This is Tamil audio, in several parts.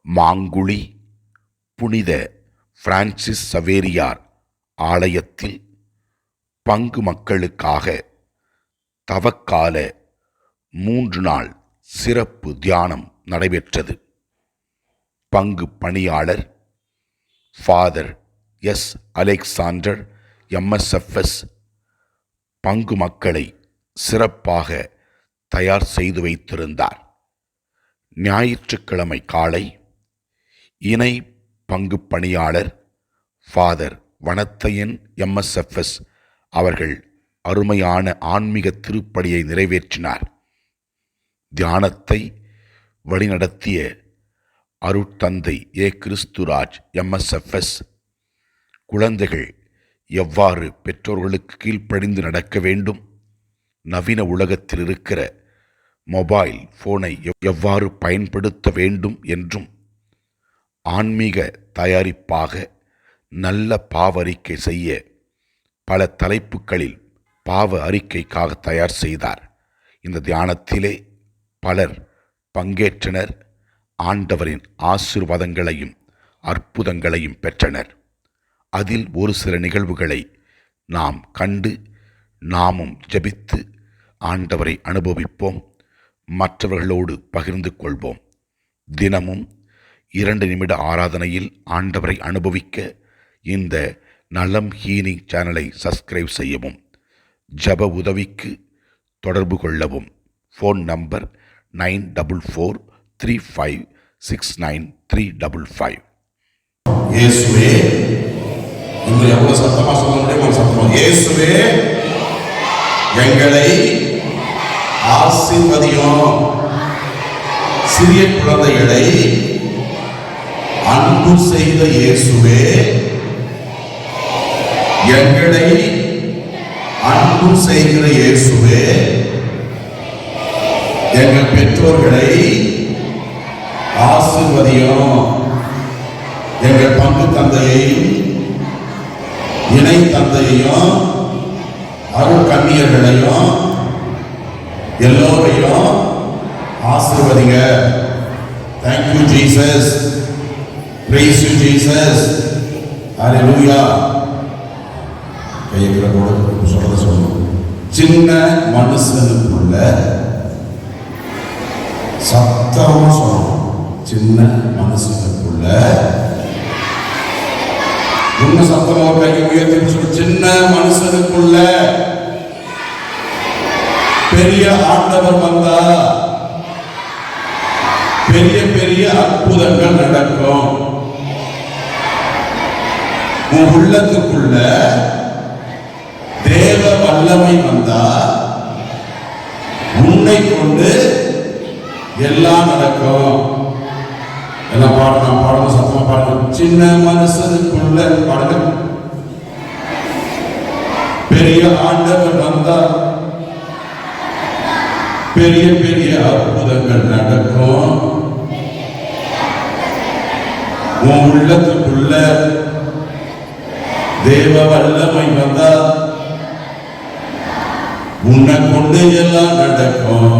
மாங்குழி புனித பிரான்சிஸ் சவேரியார் ஆலயத்தில் பங்கு மக்களுக்காக தவக்கால 3 நாள் சிறப்பு தியானம் நடைபெற்றது. பங்கு பணியாளர் ஃபாதர் எஸ். அலெக்சாண்டர் எம்எஸ்எஃப்எஸ் பங்கு மக்களை சிறப்பாக தயார் செய்து வைத்திருந்தார். ஞாயிற்றுக்கிழமை காலை இணை பங்கு பணியாளர் ஃபாதர் வனத்தையன் எம்எஸ்எஃப்எஸ் அவர்கள் அருமையான ஆன்மீக திருப்பணியை நிறைவேற்றினார். தியானத்தை வழிநடத்திய அருட்தந்தை ஏ. கிறிஸ்துராஜ் எம்எஸ்எஃப்எஸ் குழந்தைகள் எவ்வாறு பெற்றோர்களுக்கு கீழ்ப்படிந்து நடக்க வேண்டும், நவீன உலகத்தில் இருக்கிற மொபைல் போனை எவ்வாறு பயன்படுத்த வேண்டும் என்றும், ஆன்மீக தயாரிப்பாக நல்ல பாவ அறிக்கை செய்ய பல தலைப்புகளில் பாவ அறிக்கைக்காக தயார் செய்தார். இந்த தியானத்திலே பலர் பங்கேற்றனர். ஆண்டவரின் ஆசீர்வாதங்களையும் அற்புதங்களையும் பெற்றனர். அதில் ஒரு சில நிகழ்வுகளை நாம் கண்டு நாமும் ஜெபித்து ஆண்டவரை அனுபவிப்போம், மற்றவர்களோடு பகிர்ந்து கொள்வோம். தினமும் 2 நிமிட ஆராதனையில் ஆண்டவரை அனுபவிக்க இந்த நலம் ஹீலிங் சேனலை சப்ஸ்கிரைப் செய்யவும். ஜப உதவிக்கு தொடர்பு கொள்ளவும். Phone number 9443569355. இயேசுவே, இன்று எவ்வளவு சத்தமா சொல்ல முடியுமோ சத்தமா, இயேசுவே எங்களை ஆசீர்வதியும். சிறிய குழந்தைகளை அன்பு செய்த இயேசுவே, எங்களை அன்பு செய்கிற இயேசுவே, எங்கள் பெற்றோர்களை ஆசீர்வதியும். எங்கள் பங்கு தந்தையையும் இணை தந்தையையும் அருள் கன்னியர்களையும் எல்லோரையும் ஆசீர்வதிங்க. Thank you Jesus, praise you Jesus, hallelujah. கையெழுத்தோடு சொல்றத சொல்லணும். சின்ன மனுஷனுக்குள்ள சத்தமா சொல்லணும். சின்ன மனுஷனுக்குள்ள இன்னும் சத்தமா கையை உயர்த்தி சொல்லு. சின்ன மனுஷனுக்குள்ள பெரிய ஆண்டவர் வந்தா பெரிய பெரிய அற்புதங்கள் நடக்கும். உன் உள்ளத்துக்குள்ள தேவ வல்லமை வந்தா உன்னை கொண்டு எல்லாம் நடக்கும். எல்லாம் பாடணும், பாடணும், சத்தமா பாடணும். சின்ன மனுஷனுக்குள்ள பாடுங்க. பெரிய ஆண்டவர் வந்தா பெரிய பெரிய அற்புதங்கள் நடக்கும். உன் உள்ளத்துக்குள்ள தேவ வல்லமை வந்தா உன்னை கொண்டு எல்லாம் நடக்கும்.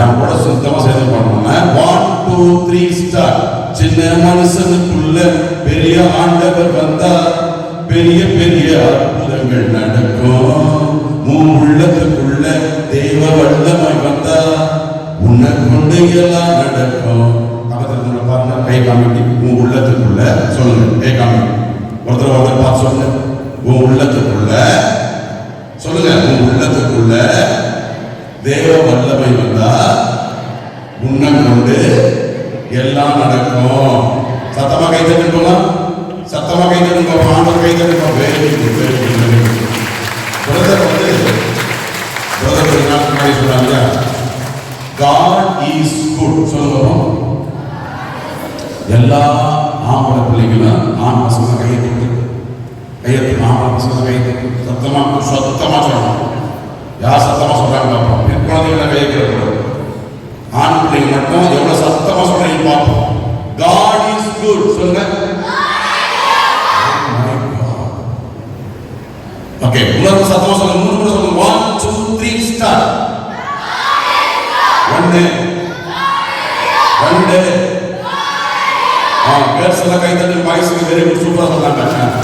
என் கூட சுத்தமா சேர்ந்து பண்ணோம்னா 1 2 3 ஸ்டார்ட். சின்ன மனுஷனுக்குள்ள பெரிய ஆண்டவர் வந்தா பெரிய பெரிய அற்புதங்கள் நடக்கும். உன் உள்ளத்துக்குள்ள தெய்வ வல்லமை வந்தா உன்னை கொண்டு எல்லாம் நடக்கும். பக்கத்துல பாருங்க, கை காமிட்டி. உன் உள்ளத்துக்குள்ள சொல்லுங்க, கை காமிட்டி. ஒருத்தர் பார்த்து சொல்லுங்க. உன் உள்ளத்துக்குள்ள சொல்லுங்க. உன் உள்ளத்துக்குள்ள தேவ வல்லமை வந்தா உன்னை கொண்டு எல்லாம் நடக்கும். சத்தமா கை தட்டுங்களா? சத்தமா கை தட்டுங்க. ஆண்டவர் கை தட்டுங்க. Very good, very good, very good. Brother கொஞ்ச நாள் முன்னாடி சொன்னாங்க, God is good சொல்லுங்க. எல்லா ஆம்பளை பிள்ளைங்களும் ஆண் பசங்க கையெழுத்து ஆம்பளை பசங்க கையெழுத்து சத்தமா சொல்லணும். யார் சத்தமா சொல்றாங்க பார்ப்போம். பெண் குழந்தைகளை கையெழுத்து. ஆண் பிள்ளைங்க மட்டும் எவ்வளவு சத்தமா சொல்றீங்க பார்ப்போம். God is good சொல்லுங்க. ஓகே, உலக சத்தமா சொல்லுங்க. 3 முறை சொல்லுங்க. 1 2 3 ஸ்டார்ட். 1 2 3 2 கேர்ள்ஸ் எல்லாம் கை தட்டி பாய்ஸுக்கு வெரி குட் சூப்பரா சொன்னாங்க.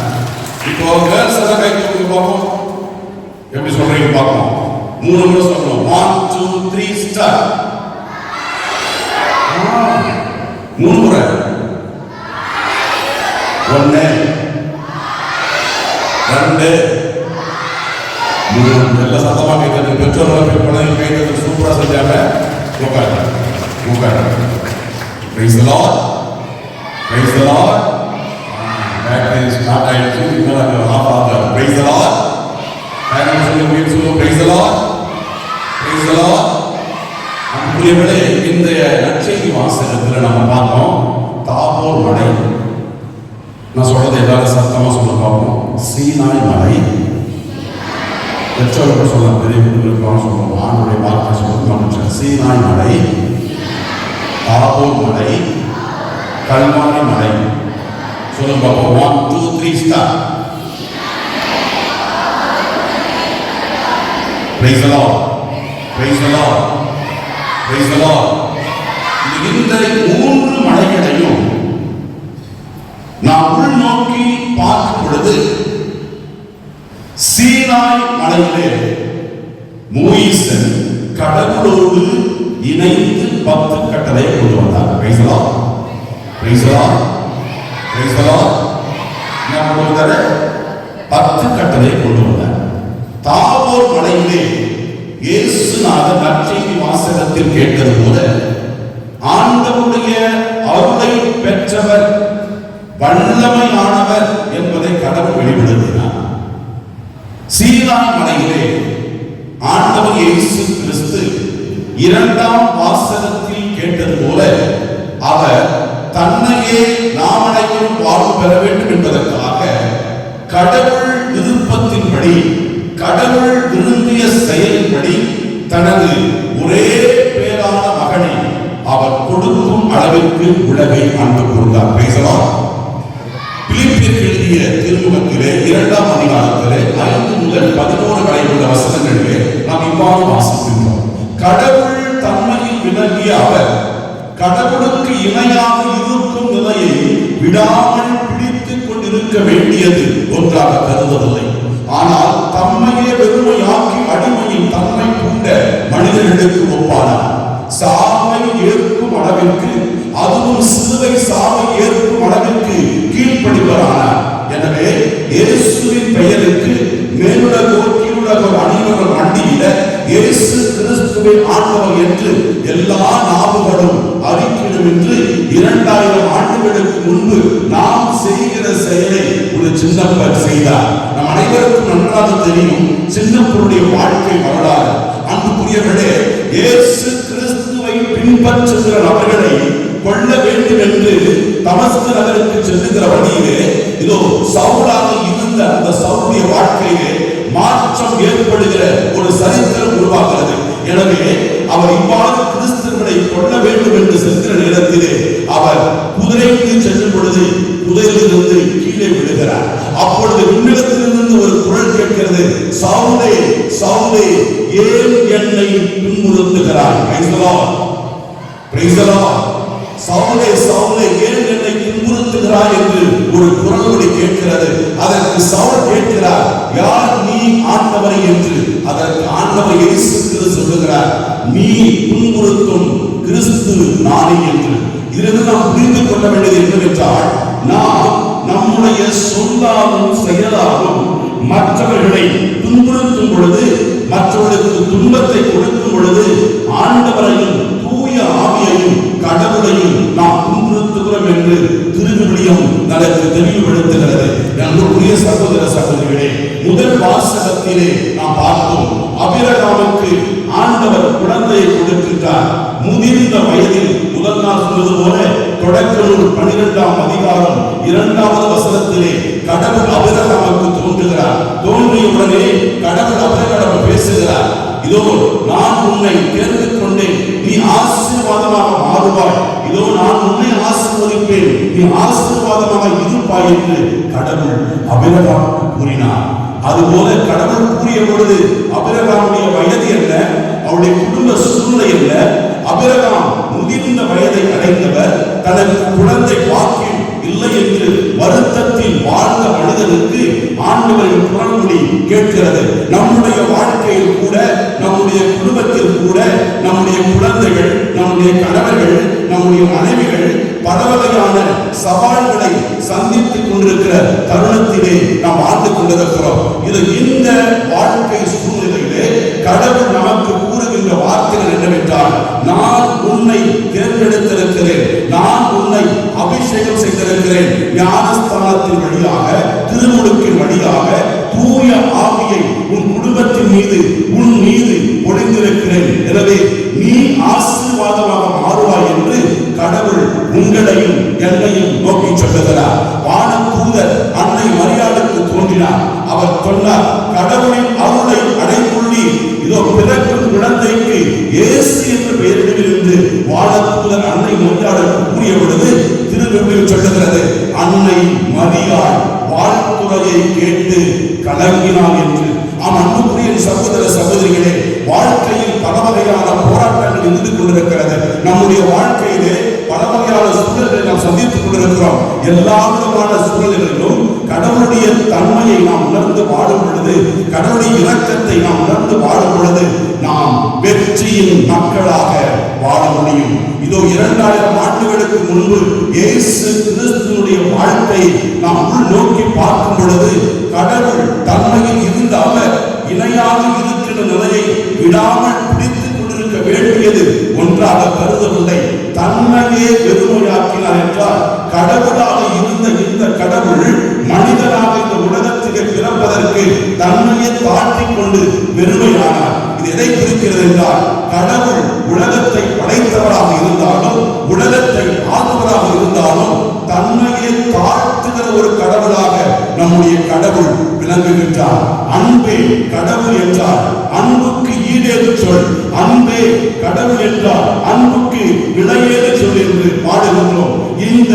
இப்போ கேர்ள்ஸ் எல்லாம் கை தட்டி பார்ப்போம். எப்படி சொல்றீங்க பார்ப்போம். 3 முறை சொல்லணும். 1 2 3 ஸ்டார்ட். 3 முறை. 1 2 3 எல்லாம் சத்தமா கை தட்டி பெற்றோர்கள் குழந்தைகள் கை தட்டி சூப்பரா செஞ்சாங்க. உட்காரு. Praise the Lord. Praise the Lord. Back then start ஆயிடுச்சு. இப்போ half hour. Praise the Lord. Praise the Lord. Praise the Lord. அன்புள்ளவர்களே, இந்த நற்செய்தி வாசகத்தில் நம்ம பார்த்தோம் தாபோர் மலை. நான் சொல்றது எல்லாரும் சத்தமா சொல்ல பார்ப்போம். சீனாய் மலை. பெற்றோர்கள் சொல்ல பெரிய சொல்லுவோம். ஆண்டுடைய வார்த்தை சொல்ல சீனாய் மலை, தாபோர் மலை, கல்வாரி மலை. சொல்லுங்க பார்ப்போம். 1 2 3 start. Praise the Lord. Praise the Lord. Praise the Lord. இந்த 3 மலைகளையும் நாம் உள்நோக்கி பார்க்கும் பொழுது சீனாய் மலையிலே மோசே கடவுளோடு இணைந்து 10 கட்டளை கொண்டு வந்தார். Praise the Lord. Praise the Lord. Praise the Lord. என்ன கொண்டு வந்தார்? 10 கட்டளை கொண்டு வந்தார். தாபோர் மலையிலே இயேசுநாதர் நற்செய்தி வாசகத்தில் கேட்டது போல ஆண்டவருடைய அருளை பெற்றவர் வல்லமையானவர் என்பதை கடவுள் வெளிப்படுத்தினார். சீனாய் மலையிலே ஆண்டவர் இயேசு கிறிஸ்து 2ஆம் வாசகத்தில் கேட்டது போல அவர் தன்னையே நாம் அனைவரும் வாழ்வு பெற வேண்டும் என்பதற்காக கடவுள் விருப்பத்தின்படி, கடவுள் விரும்பிய செயலின்படி தனது ஒரே பேரான மகனை அவர் கொடுக்கும் அளவிற்கு உலகை அன்பு கூர்ந்தார். பேசலாம். பிலிப்பியருக்கு எழுதிய திருமுகத்திலே 2ஆம் அதிகாரத்திலே 5 முதல் 11 வரை உள்ள வசனங்களிலே நாம் இவ்வாறு வாசிக்கின்றோம். கடவுள் தன்மையில் விளங்கிய அவர் கடவுளுக்கு இணையாக இருக்கும் நிலையை விடாமல் பிடித்துக் கொண்டிருக்க வேண்டியது ஒன்றாக கருதவில்லை. ஆனால் தம்மையே வெறுமையாக்கி அடிமையின் தன்மை கொண்ட மனிதர்களுக்கு ஒப்பானார். சாவை ஏற்கும் அளவிற்கு, அதுவும் சிலுவை சாவை ஏற்கும் அளவிற்கு கீழ்ப்படிவரானார். எனவே இயேசுவின் பெயருக்கு மேலுலகோ கீழுலகோ அனைவரும் மண்டியிட இயேசு கிறிஸ்துவை ஆண்டவர் என்று எல்லா நாவுகளும் அறிக்கையிடும் என்று 2000 ஆண்டுகளுக்கு முன்பு நாம் செய்கிற செயலை ஒரு சின்னப்பர் செய்தார். நம் அனைவருக்கும் நன்றாக தெரியும் சின்னப்பருடைய வாழ்க்கை வரலாறு. அன்புக்குரியவர்களே, இயேசு கிறிஸ்துவை பின்பற்றுகிற நபர்களை கொள்ள வேண்டும் என்று தமஸ்கு நகருக்கு செல்லுகிற வழியிலே இதோ சவுலாக இருந்த அந்த சவுலுடைய வாழ்க்கையிலே மாற்றம் ஏற்படுகிற ஒரு சரித்திரம் உருவாகிறது. எனவே அவர் இவ்வாறு கிறிஸ்தவர்களை கொள்ள வேண்டும் என்று செல்கிற நேரத்திலே அவர் குதிரைக்கு செல்லும் பொழுது குதிரையிலிருந்து கீழே விழுகிறார். அப்பொழுது விண்ணிடத்திலிருந்து ஒரு குரல் கேட்கிறது, சவுலே சவுலே ஏன் என்னை துன்புறுத்துகிறாய்? Praise the Lord. சவுலே சவுலே ஏன் என்னை துன்புறுத்துகிறாய் என்று ஒரு குரலோடு கேட்கிறது. அதற்கு சவுல் கேட்கிறார், யார் நீ ஆண்டவரை என்று. அதற்கு ஆண்டவர் இயேசு கிறிஸ்து சொல்லுகிறார், நீ துன்புறுத்தும் கிறிஸ்து நானே என்று. இதிலிருந்து நாம் புரிந்து கொள்ள வேண்டியது என்னவென்றால், நாம் நம்முடைய சொல்லாலும் செயலாலும் மற்றவர்களை துன்புறுத்தும் பொழுது, மற்றவர்களுக்கு துன்பத்தை கொடுக்கும் பொழுது ஆண்டவரையும் தூய ஆவியையும் கடவுளையும் நாம் துன்புறுத்துகிறோம் என்று திருவிவிலியம் நமக்கு தெளிவுபடுத்துகிறது. அன்புக்குரிய சகோதர சகோதரிகளே, முதல் வாசகத்திலே நாம் பார்த்தோம், ஆபிரகாமுக்கு ஆண்டவர் குழந்தையை கொடுக்கின்றார். முதிர்ந்த வயதில் முதல் நாள் சொல்வது போல தொடக்க நூல் 12ஆம் அதிகாரம் 2வது வசனத்திலே கடவுள் ஆபிரகாமுக்கு தோன்றுகிறார். தோன்றிய உடனே கடவுள் ஆபிரகாமுடன் பேசுகிறார், இதோ நான் உன்னை தேர்ந்து கொண்டேன், நீ ஆசீர்வாதமாக மாறுவாய், இதோ நான் உன்னை ஆசீர்வதிப்பேன், நீ ஆசீர்வாதமாக இருப்பாய் என்று கடவுள் ஆபிரகாமுக்கு கூறினார். அதுபோல கடவுள் கூறிய பொழுது ஆபிரகாமுடைய வயது என்ன, அவருடைய குடும்ப சூழ்நிலை என்ன, ஆபிரகாம் முதிர்ந்த வயதை அடைந்தவர் தனக்கு குழந்தை பாக்கியம் இல்லை என்று வருத்தத்தில் வாழ்ந்த மனிதனுக்கு ஆண்டவரின் குரல்மொழி கேட்கிறது. நம்முடைய வாழ்க்கையில் கூட, நம்முடைய குடும்பத்தில் கூட, நம்முடைய குழந்தைகள், நம்முடைய கணவர்கள், நம்முடைய மனைவிகள் பல வகையான சவால்களை சந்தித்துக் கொண்டிருக்கிற தருணத்திலே நாம் வாழ்ந்து கொண்டிருக்கிறோம். இது இந்த வாழ்க்கை சூழ்நிலையிலே கடவுள் நமக்கு கூறுகின்ற வார்த்தைகள் என்னவென்றால், நான் உன்னை தேர்ந்தெடுத்திருக்கிறேன், நான் உன்னை அபிஷேகம் செய்திருக்கிறேன், ஞானஸ்தானத்தின் வழியாக, திருமுழுக்கின் வழியாக தூய ஆவியை உன் குடும்பத்தின் மீது, உன் மீது பொழிந்திருக்கிறேன். எனவே நீ ஆசீர்வாதமாக மாறுவாய் என்று கடவுள் உங்களையும் என்னையும் நோக்கி சொல்லுகிறார். வானதூதர் அன்னை மரியாளுக்கு தோன்றினார். அவர் சொன்னார், கடவுளின் அருளை அடைந்துள்ளி, இதோ பிறக்கும் குழந்தைக்கு இயேசு என்று பெயரிடவிருந்து வானதூதர் அன்னை மரியாளுக்கு கூறிய பொழுது திருவிழா சொல்லுகிறது, அன்னை மரியாள் வாழ்த்துறையை கேட்டு கலங்கினார் என்று. அன்புக்குரிய சகோதர சகோதரிகளே, வாழ்க்கையில் பல வகையான போராட்டங்கள் இருந்து கொண்டிருக்கிறது. நம்முடைய வாழ்க்கையிலே பல வகையான சூழல்களை நாம் சந்தித்துக் கொண்டிருக்கிறோம். எல்லா விதமான சூழல்களிலும் கடவுளுடைய தன்மையை நாம் உணர்ந்து வாழும் பொழுது, கடவுளுடைய இரக்கத்தை நாம் உணர்ந்து வாழும் பொழுது நாம் வெற்றியின் மக்களாக வாழ முடியும். இதோ 2000 ஆண்டுகளுக்கு முன்பு இயேசு கிறிஸ்துவினுடைய வாழ்க்கையை நாம் உள்நோக்கி பார்க்கும் பொழுது, கடவுள் தன்மையில் இருந்த அவர் இணையாக இருக்கிற நிலையை விடாமல் பிடித்துக் கொண்டிருக்க வேண்டியது ஒன்றாக கருதவில்லை. தன்மையே வெறுமையாக்கினார் என்றால், கடவுளாக இருந்த இந்த கடவுள் மனிதனாக இந்த உலகத்திலே பிறப்பதற்கு தன்மையை தாழ்த்திக் கொண்டு வெறுமையானார். இது எதை குறிக்கிறது என்றால், கடவுள் உலகத்தை படைத்தவராக இருந்தாலும், உலகத்தை ஆளுவராக இருந்தாலும், தன்மையை தாழ்த்துகிற ஒரு கடவுளாக நம்முடைய கடவுள் விளங்குகின்றார். அன்பே கடவுள் என்றார், அன்புக்கு ஈடேறு சொல். அன்பே கடவுள் என்றார், அன்புக்கு விலையேறு சொல் என்று பாடுகின்றோம். இந்த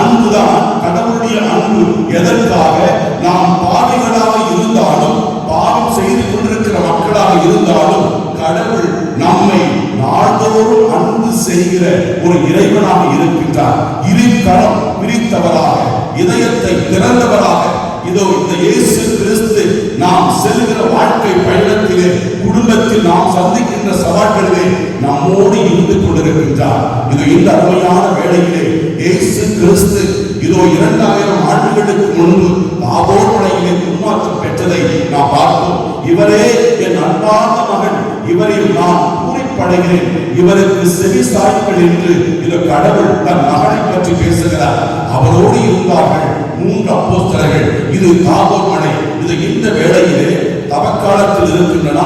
அன்புதான் கடவுளுடைய அன்பு. எதற்காக? நாம் பாவிகளாக இருந்தாலும், பாவம் செய்து கொண்டிருக்கிற மக்களாக இருந்தாலும், கடவுள் நம்மை நாள்தோறும் அன்பு செய்கிற ஒரு இறைவனாக இருக்கின்றார். இருகரம் பிரித்தவராக, இதயத்தை திறந்தவராக, இதோ இந்த இயேசு கிறிஸ்து நாம் செல்கிற வாழ்க்கை பயணத்திலே, குடும்பத்தில் நாம் சந்திக்கின்ற சவால்களிலே நம்மோடு இருந்து கொண்டிருக்கின்றார். இது இந்த அருமையான வேளையிலே இயேசு கிறிஸ்து இதோ 2000 ஆண்டுகளுக்கு முன்பு தாபோர் மலையிலே உருமாற்றம் பெற்றதை நாம் பார்த்தோம். இவரே என் அன்பார்ந்த மகன், இவரில் நான் பூரிப்படைகிறேன், இவருக்கு செவி சாய்கள் என்று இந்த கடவுள் தன் மகனை பற்றி பேசுகிறார். அவரோடு இருந்தார்கள் 3 அப்போஸ்தலர்கள். இது தாபோர் மலை. இது இந்த வேளையிலே தவக்காலத்தில் இருக்கின்றன.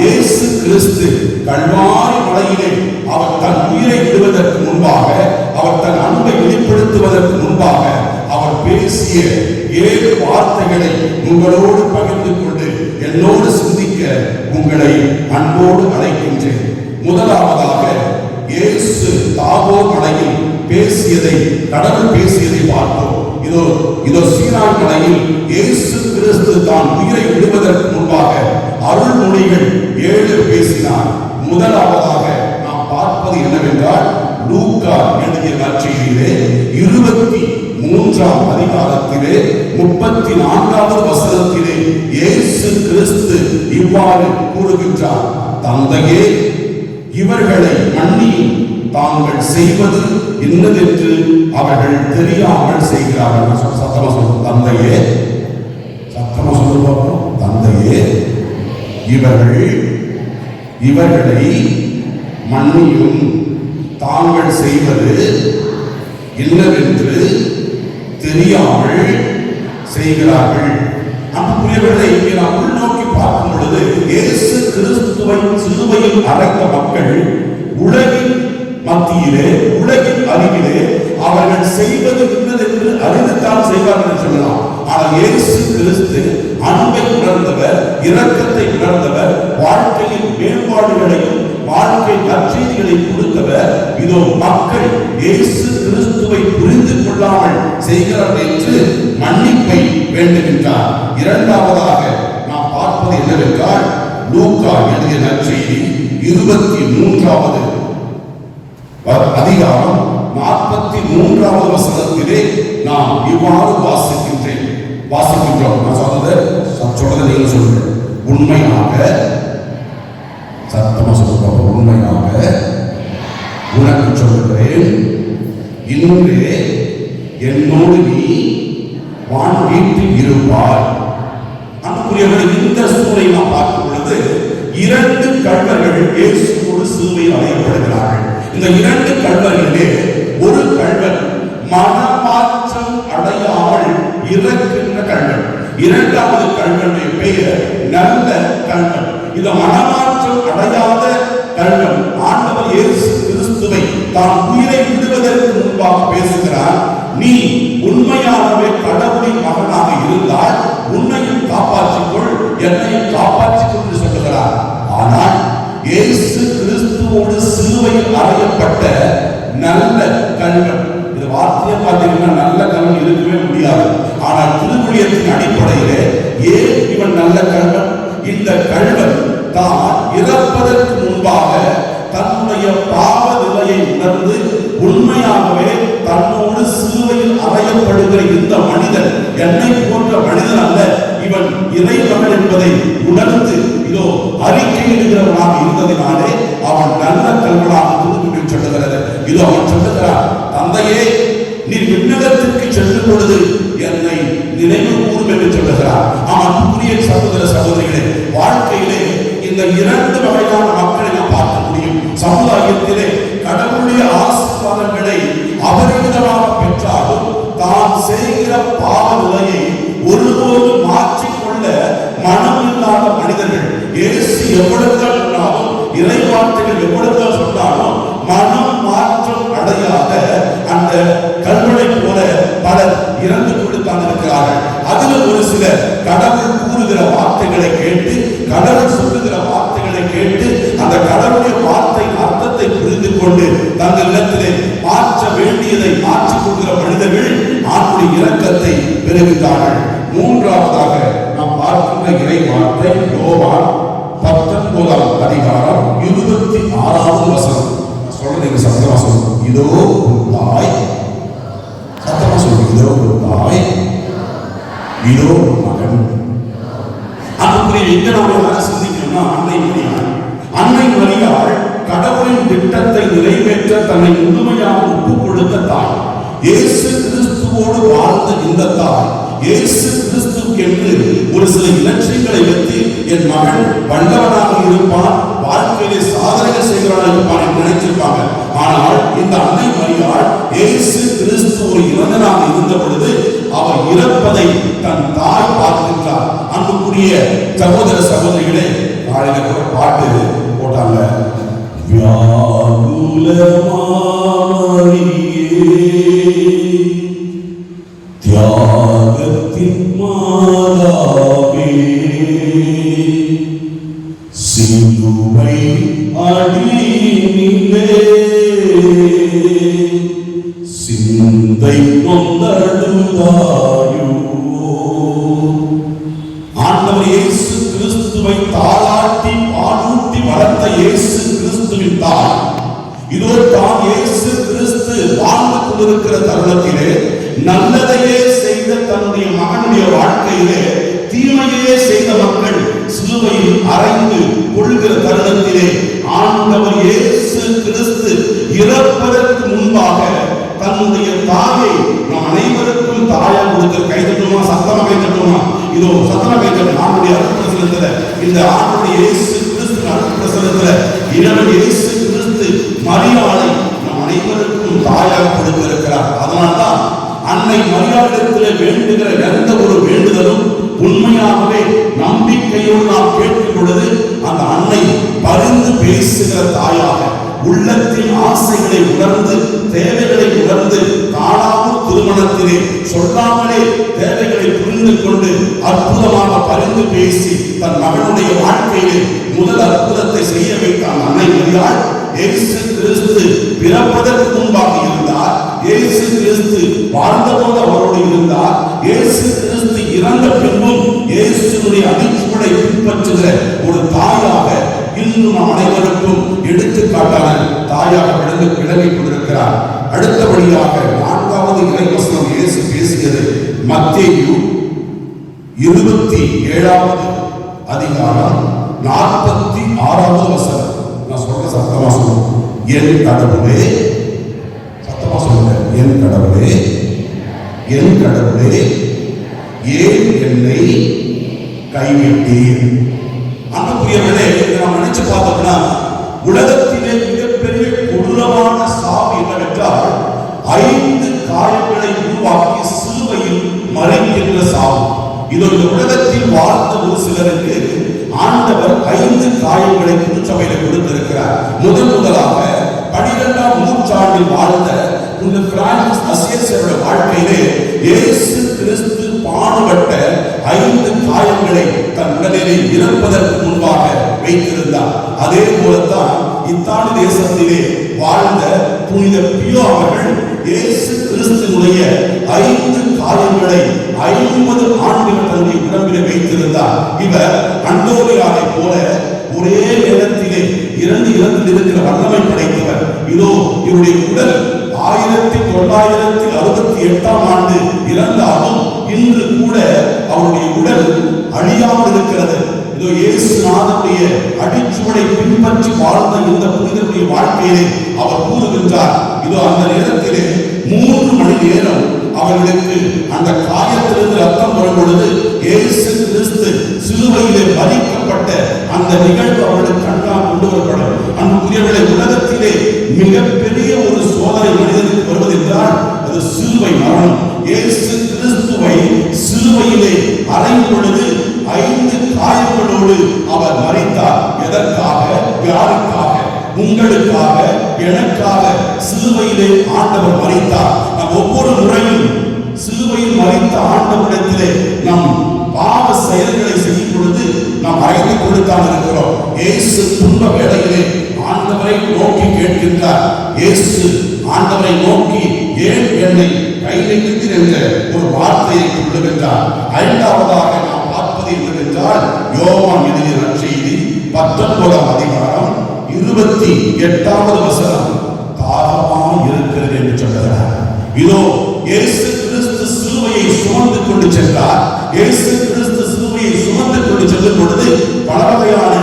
இயேசு கிறிஸ்து கல்வாரி மலையிலே அவர் தன் உயிரை விடுவதற்கு முன்பாக, அவர் தன் அன்பை வெளிப்படுத்துவதற்கு முன்பாக அவர் பேசிய 7 வார்த்தைகளை உங்களோடு பகிர்ந்து கொண்டு என்னோடு சிந்திக்க உங்களை அன்போடு அழைக்கின்றேன். முதலாவதாக, இயேசு தாபோர் மலையில் பேசியதை, கடவுள் பேசியதை பார்த்தோம். இதோ சீனாய் மலையில் இயேசு கிறிஸ்து தான் உயிரை விடுவதற்கு முன்பாக அருள்மொழிகள் 7 பேசினார். முதலாவதாக நாம் பார்ப்பது என்னவென்றால், லூக்கா எழுதிய நற்செய்தியிலே 23ஆம் அதிகாரத்திலே 34வது வசனத்திலே இயேசு கிறிஸ்து இவ்வாறு கூறுகின்றார், தந்தையே இவர்களை மன்னியும், தாங்கள் செய்வது என்னதென்று அவர்கள் தெரியாமல் செய்கிறார்கள். சத்தமா சொல்லுங்க, தந்தையே. சத்தமா சொல்லுங்க, தந்தையே இவர்களை மன்னியும், தாங்கள் செய்வது என்னவென்று தெரியாமல் செய்கிறார்கள். அன்புக்குரியவர்களை இங்கே நாம் உள்நோக்கி பார்க்கும் பொழுது, இயேசு கிறிஸ்துவை சிலுவையில் அறைந்த மக்கள் உலகின் மத்தியிலே, உலகின் அறிவிலே அவர்கள் செய்வது என்னதென்று அறிந்துதான் செய்வார்கள் என்று சொல்லலாம். ஆனால் இயேசு கிறிஸ்து அன்பை உணர்ந்தவர், இரக்கத்தை உணர்ந்தவர், வாழ்க்கையின் மேம்பாடுகளையும் வாழ்க்கை நற்செய்திகளை கொடுத்தவர். இதோ மக்கள் இயேசு கிறிஸ்துவை புரிந்து கொள்ளாமல் செய்கிறார்கள் என்று மன்னிப்பை வேண்டுகின்றார். இரண்டாவதாக நாம் பார்ப்பது என்னவென்றால், லூக்கா எழுதிய நற்செய்தி 23வது அதிகாரம் 43வது வசனத்திலே நாம் இவ்வாறு வாசிக்கின்றோம். நான் சொல்றதை நீங்க சொல்லுங்க. உண்மையாக, சத்தமா சொல்லுங்க, உண்மையாக உனக்கு சொல்கிறேன், இன்றே என்னோடு நீ வான் வீட்டில் இருப்பாய். அன்புக்குரியவர்கள், இந்த சூழலை நாம் பார்க்கும் பொழுது 2 கள்வர்கள் இயேசுவோடு சிலுவையில் அறையப்படுகிறார்கள். இந்த 2 கள்வர்களிலே ஒரு கள்வன் மனமாற்றம் அடையாமல் இறக்கின்ற கள்வன், 2வது கள்வனுடைய பெயர் நல்ல கள்வன். இந்த மனமாற்றம் அடையாத கள்வன் ஆண்டவர் இயேசு கிறிஸ்துவை தான் உயிரை விடுவதற்கு முன்பாக பேசுகிறார். நீ உண்மையாகவே கடவுளின் மகனாக இருந்தால் உன்னையும் காப்பாற்றிக்கொள், என்னையும் காப்பாற்றிக்கொள் என்று சொல்லுகிறார். ஆனால் இயேசு கிறிஸ்துவோடு சிலுவையில் அறையப்பட்ட நல்ல கள்வன், இந்த வார்த்தையை பார்த்தீங்கன்னா நல்ல கள்வன் இருக்கவே முடியாது. ஆனால் திருவுழியத்தின் அடிப்படையிலே ஏன் இவன் நல்ல கள்வன்? இந்த கள்வன் தான் இறப்பதற்கு முன்பாக தன்னுடைய பாவ நிலையை உணர்ந்து உண்மையாகவே தன்னோடு சிலுவையில் அறையப்படுகிற இந்த மனிதன் என்னை போன்ற மனிதன் அல்ல, இவன் இறைமகன் என்பதை உணர்ந்து இதோ அறிக்கையிடுகிறவனாக இருந்ததினாலே அவன் நல்ல கள்வனாக திரும்பி சொல்லுகிறது. இதோ அவன் சொல்லுகிறான், தந்தையே, நீர் விண்ணகத்திற்கு செல்லும் பொழுது என்னை நினைவு கூறும் என்று சொல்லுகிறார். அன்புக்குரிய சகோதர சகோதரிகளே, வாழ்க்கையிலே இந்த 2 வகையான மக்களை நாம் பார்க்க முடியும். சமுதாயத்திலே கடவுளுடைய ஆசீர்வாதங்களை அபரிமிதமாக பெற்றாலும் தான் செய்கிற பாவ நிலையை ஒருபோது மாற்றிக்கொள்ள மனம் இல்லாத மனிதர்கள். இயேசு எவ்வளவுதான் சொன்னாலும், இறை வார்த்தைகள் எவ்வளவுதான் சொன்னாலும் மனம் மாற்றம் அடையாத அந்த கல்வனை போல பலர் இறந்து கொடுத்தான் இருக்கிறார்கள். அதில் ஒரு சிலர் கடவுள் கூறுகிற வார்த்தைகளை கேட்டு, கடவுள் சொல்லுகிற வார்த்தைகளை கேட்டு, அந்த கடவுளுடைய வார்த்தை அர்த்தத்தை புரிந்து கொண்டு தங்கள் இடத்திலே மாற்ற வேண்டியதை மாற்றிக் கொள்கிற மனிதர்கள் ஆண்டுடைய இரக்கத்தை பெறுகிறார்கள். 3வதாக நாம் பார்க்கின்ற இறை வார்த்தை யோவான் 19ஆம் அதிகாரம் 26வது வசனம். சொல்றீங்க சத்தமா சொல்லுங்க. இதோ ஒரு தாய், சத்தமா சொல்லுங்க, இதோ ஒரு தாய், இதோ மகன். அதுக்குரிய எங்க நாம சிந்திக்கணும்னா அன்னை மரியாள் கடவுளின் திட்டத்தை நிறைவேற்ற தன்னை முழுமையாக ஒப்புக் கொடுத்த தாய். இயேசு கிறிஸ்துவோடு வாழ்ந்த இந்த தாய் இயேசு கிறிஸ்துவுக்கு என்று ஒரு சில இலட்சியங்களை வைத்து என் மகன் வல்லவனாக இருப்பான், வாழ்க்கையிலே சாதனைகள் செய்கிறவனாக இருப்பான் என்று நினைச்சிருப்பாங்க. ஆனால் இந்த அன்னை மரியாள் இயேசு கிறிஸ்து ஒரு இறந்தனாக இருந்த பொழுது அவர் இறப்பதை தன் தாய் பார்க்கின்றார். அன்புக்குரிய சகோதர சகோதரிகளே, நாளைக்கு கூட பாட்டு போட்டாங்க, தியாகத்தின் மாதாவே, சிலுவை அடியினிலே சிந்தை கொண்டழுதாயோ. ஆண்டவர் இயேசு கிறிஸ்துவை தாளாட்டி பாலூட்டி வளர்த்த இயேசு கிறிஸ்துவின் தாய் இதோ தான் இயேசு கிறிஸ்து வாழ்ந்து கொண்டிருக்கிற தருணத்திலே நல்லதையே செய்த தன்னுடைய மகனுடைய வாழ்க்கையிலே தீமையே செய்த மக்கள் சிலுவையில் அறைந்து கொள்கிற தருணத்திலே ஆண்டவர் இயேசு கிறிஸ்து இறப்பதற்கு முன்பாக தன்னுடைய தாயை நம் அனைவருக்கும் தாயாக கொடுக்கிற. கைதட்டுமா, சத்தமா கைதட்டுமா? இதோ சத்தமா கைதட்டும். ஆண்டுடைய அருட்பிரசனத்துல, இந்த ஆண்டுடைய இயேசு கிறிஸ்து அருட்பிரசனத்துல இறைவன் இயேசு கிறிஸ்து மரியாளை நம் அனைவருக்கும் தாயாக கொடுத்திருக்கிறார். அதனால்தான் அன்னை மரியாளிடத்திலே வேண்டுகிற எந்த ஒரு வேண்டுதலும் உண்மையாகவே நம்பிக்கையோடு நாம் கேட்கும் பொழுது அந்த அன்னை பரிந்து பேசுகிற தாயாக, உள்ளத்தின் ஆசைகளை உணர்ந்து தேவைகளை உணர்ந்து காணாமல் திருமணத்திலே சொல்லாமலே தேவைகளை புரிந்து கொண்டு அற்புதமாக பரிந்து பேசி தன் மகனுடைய வாழ்க்கையிலே முதல் அற்புதத்தை செய்ய வைத்தான் அன்னை மரியாள். இயேசு கிறிஸ்து பிறப்பதற்கு முன்பாக இருந்தார், இயேசு கிறிஸ்து வாழ்ந்தபோது அவரோடு இருந்தார், இயேசு கிறிஸ்து இறந்த பின்பும் இயேசுடைய அடிச்சுவடை பின்பற்றுகிற ஒரு தாயாக இன்னும் நம் அனைவருக்கும் எடுத்துக்காட்டான தாயாக விளங்கிக் கொண்டிருக்கிறார். அடுத்தபடியாக 4வது இறைவசனம் இயேசு பேசியது மத்தேயு 27வது அதிகாரம் 46வது வசனம். நான் சொல்ற சத்தமா சொல்லுங்க. என் கடவுளே, சத்தமா சொல்லுங்க. என் கடவுளே, என் கடவுளே, ஏன் என்னை கைவிட்டீர்? அன்புக்குரியவர்களே, நாம் நினைச்சு பார்த்தோம்னா உலகத்திலே மிகப்பெரிய கொடூரமான சாவு என்னவென்றால் 5 காயங்களை உருவாக்கி சிலுவையில் மறைக்கின்ற சாவு. இது இந்த உலகத்தில் வாழ்ந்த ஒரு சிலருக்கு ஆண்டவர் 5 காயங்களை திருச்சபையில கொடுத்திருக்கிறார். முதலாக 12ஆம் நூற்றாண்டில் வாழ்ந்த இந்த பிரான்சிஸ் அசியஸோட வாழ்க்கையிலே இயேசு கிறிஸ்து பாடுபட்ட 5 காயங்களை தன் உடலிலே இறப்பதற்கு முன்பாக வைத்திருந்தார். அதே போலத்தான் இத்தாலி தேசத்திலே வாழ்ந்த புனித பியோ அவர்கள் இயேசு கிறிஸ்துவினுடைய 5 காயங்களை 50 ஆண்டுகள் தன்னுடைய உடம்பிலே வைத்திருந்தார். இவர் அண்டோனியாவை போல ஒரே நேரத்திலே 2 இடத்தில் இருக்கிற வல்லமை படைத்தவர். இதோ இவருடைய உடல் 1968ஆம் ஆண்டு இறந்தாலும் இன்று கூட அவருடைய உடல் அழியாமல் இருக்கிறது. இதோ இயேசுநாதனுடைய அடிச்சுவடை பின்பற்றி வாழ்ந்த இந்த புனிதனுடைய வாழ்க்கையிலே அவர் கூறுகின்றார். இதோ அந்த நேரத்திலே 3 மணி நேரம் அவர்களுக்கு அந்த காயத்திலிருந்து ரத்தம் வரும் பொழுது இயேசு கிறிஸ்து சிலுவையிலே மரிக்கப்பட்ட அந்த நிகழ்வு அவர்களுக்கு கண்ணால் கொண்டு வரப்படும். அன்புக்குரியவர்களே, உலகத்திலே மிகப்பெரிய ஒரு சோதனை மனிதனுக்கு வருவது என்றால் அது சிலுவை மரணம். இயேசு கிறிஸ்துவை சிலுவையிலே அறையும் பொழுது 5 காயங்களோடு அவர் மரித்தார். எதற்காக? யாருக்காக? உங்களுக்காக, எனக்காக சிலுவையிலே ஆண்டவர் மரித்தார். நாம் ஒவ்வொரு முறையும் சிலுவையில் மரித்த ஆண்டவரிடத்திலே நம் பாவ செயல்களை செய்யும் பொழுது நாம் அழைத்து கொடுத்தான் இருக்கிறோம். இயேசு துன்ப வேளையிலே ஆண்டவரை நோக்கி கேட்கின்றார். இயேசு ஆண்டவரை நோக்கி ஏன் என்னை கைவிட்டீர் என்ற ஒரு வார்த்தையை சொல்லுகின்றார். 5வதாக நாம் பார்ப்பது என்னவென்றால் யோவான் எழுதிய நற்செய்தி 19ஆம் அதிகாரம் 28வது வசனம். தாகமாய் இருக்கிறது என்று சொல்கிறார். இதோ இயேசு கிறிஸ்து சிலுவையை சுமந்து கொண்டு சென்றார். இயேசு கிறிஸ்து சிலுவையை சுமந்து கொண்டு செல்லும் பொழுது பல வகையான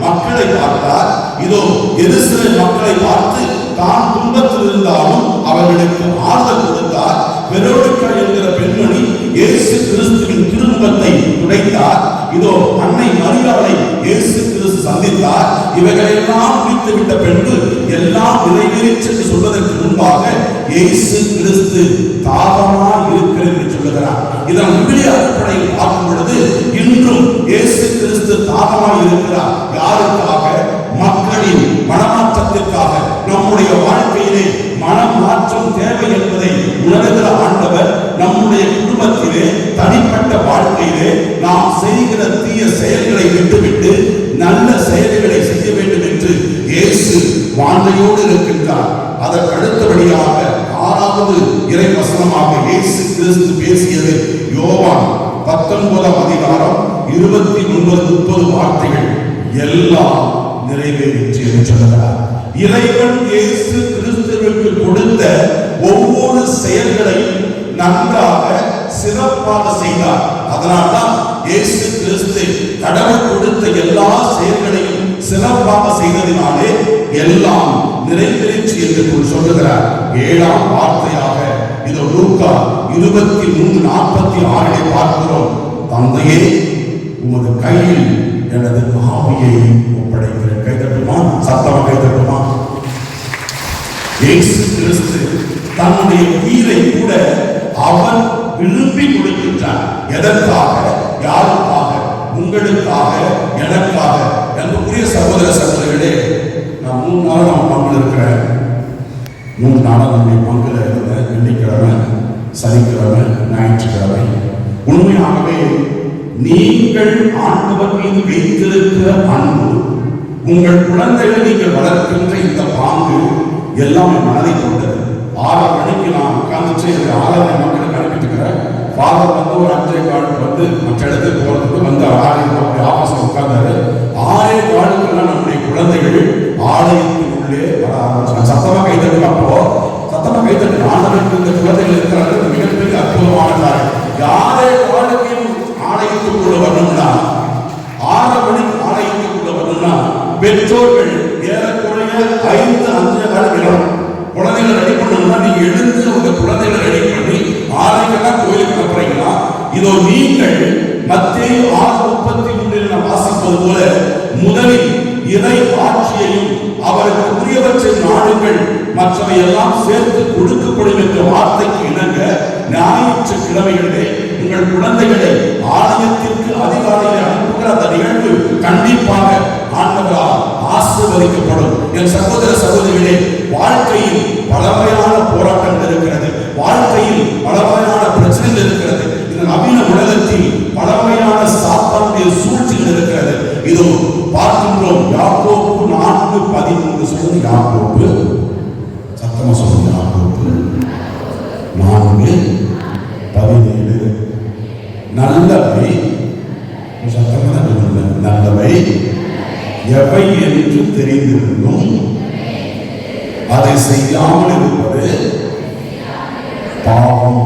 மக்களை பார்த்தார். இதோ எருசலேம் மக்களை பார்த்து தான் துன்பத்தில் இருந்தாலும் அவர்களுக்கு ஆறுதல் கொடுத்தார். வெரோனிகா என்கிற பெண்மணி இயேசு கிறிஸ்துவின் திருமுகத்தை துடைத்தார். இதோ அன்னை மரியாளை இயேசு கிறிஸ்து சந்தித்தார். இவைகளெல்லாம் முடித்துவிட்ட பின்பு எல்லாம் நிறைவேறிச்சு என்று சொல்வதற்கு முன்பாக இயேசு கிறிஸ்து தாகமாய் இருக்கிறது என்று சொல்லுகிறார். இதன் விவிலிய அடிப்படையில் பார்க்கும் பொழுது இன்றும் இயேசு கிறிஸ்து தாகமாய் இருக்கிறார். யாருக்காக? மக்களின் மனமாற்றத்திற்காக. நம்முடைய வாழ்க்கையிலே மனம் மாற்றம் தேவை என்பதை உணர்கிற ஆண்டவர் நம்முடைய குடும்பத்திலே, தனிப்பட்ட வாழ்க்கையிலே நாம் செய்கிற தீய செயல்களை விட்டுவிட்டு நல்ல செயல்களை செய்ய வேண்டும் என்று இயேசு வாஞ்சையோடு இருக்கின்றார். அதற்கு அடுத்தபடியாக 6வது இறை வசனமாக இயேசு கிறிஸ்து பேசியது யோவான் 19ஆம் அதிகாரம் 29-30 வார்த்தைகள். எல்லாம் நிறைவேறிற்று என்று சொல்லுகிறார். இறைவன் இயேசு கிறிஸ்துவுக்கு கொடுத்த ஒவ்வொரு செயல்களையும் நன்றாக சிறப்பாக செய்தார். அதனால்தான் இயேசு கிறிஸ்து கடவுள் கொடுத்த எல்லா செயல்களையும் சிறப்பாக செய்ததினாலே எல்லாம் நிறைவேறிற்று என்று சொல்லுகிறார். 7ஆம் வார்த்தையாக இதோ லூக்கா 23:46 பார்க்கிறோம். தந்தையே, உமது கையில் எனது ஆவியை ஒப்படைக்கிறேன். கைதட்டுமா? சத்தமா கைதட்டுமா? இயேசு கிறிஸ்து தன்னுடைய உயிரை கூட அவர் விரும்பி கொடுக்கின்றார். எதற்காக? யாருக்காக? உங்களுக்காக, எனக்காக. அன்புக்குரிய சகோதர சகோதரிகளே, நான் 3 நாள் நம்ம பங்குல இருக்கிறேன். 3 நாள் நம்முடைய பங்குல இருந்தேன். வெள்ளிக்கிழமை, சனிக்கிழமை, ஞாயிற்றுக்கிழமை. உண்மையாகவே நீங்கள் ஆண்டவர் மீது வைத்திருக்கிற அன்பு, உங்கள் குழந்தைகளை நீங்கள் வளர்க்கின்ற இந்த பாங்கு எல்லாம் மனதை கொண்டது. 6 மணிக்கு நான் உட்கார்ந்துச்சு 6 மக்களுக்கு அனுப்பிட்டு இருக்கிறேன். ஃபாதர் வந்து ஒரு 5:15 வந்து மற்ற இடத்துக்கு போறதுக்கு வந்து 6 ஆபீஸ்ல உட்கார்ந்தாரு. 6:15 நம்முடைய குழந்தைகள் ஆலயத்தின் உள்ளே வர ஆரம்பிச்சாங்க. சத்தமா கைத்தட்டு. அப்போ சத்தமா கைத்தட்டு. ஆண்டவருக்கு இந்த குழந்தைகள் இருக்கிறார்கள், மிகப்பெரிய அற்புதமான காரியம். யாரை வாழ்க்கையும் ஆலயத்துக்குள்ள வரணும்னா, 6 மணிக்கு ஆலயத்துக்குள்ள வரணும்னா பெற்றோர்கள் ஏறக்குறைய 5-5 காலம் குழந்தைகளை ரெடி பண்ணணும்னா நீங்க எழுந்து உங்க குழந்தைகளை ரெடி பண்ணி 6:30 கோயிலுக்கு அனுப்புறீங்களா? இதோ நீங்கள் மத்தேயு 6:33 வாசிப்பது போல முதலில் இறை ஆட்சியையும் அவருக்கு உரியவற்றை நாடுங்கள், மற்றவை எல்லாம் சேர்த்து கொடுக்கப்படும் என்ற வார்த்தைக்கு இணங்க ஞாயிற்றுக்கிழமைகளிலே உங்கள் குழந்தைகளை ஆலயத்திற்கு அதிகாலையில் அனுப்புகிற அந்த நிகழ்வு கண்டிப்பாக ஆண்டவரால் ஆசீர்வதிக்கப்படும். என் சகோதர சகோதரிகளே, வாழ்க்கையில் பலவகையான போராட்டங்கள் இருக்கிறது, வாழ்க்கையில் பலவகையான பிரச்சனைகள் இருக்கிறது, இந்த நவீன உலகத்தில் பலவகையான சாத்தானுடைய சூழ்ச்சிகள் இருக்கிறது. இதோ பார்க்கின்றோம். யாக்கோபு 4:13 சொல்லுங்க. யாக்கோபு, சத்தமா சொல்லுங்க. யாக்கோபு 4:17 நல்லவை, சத்தமா நல்லவை எவை என்று தெரிந்திருந்தும் அதை செய்யாமல் இருப்பது பாவம்.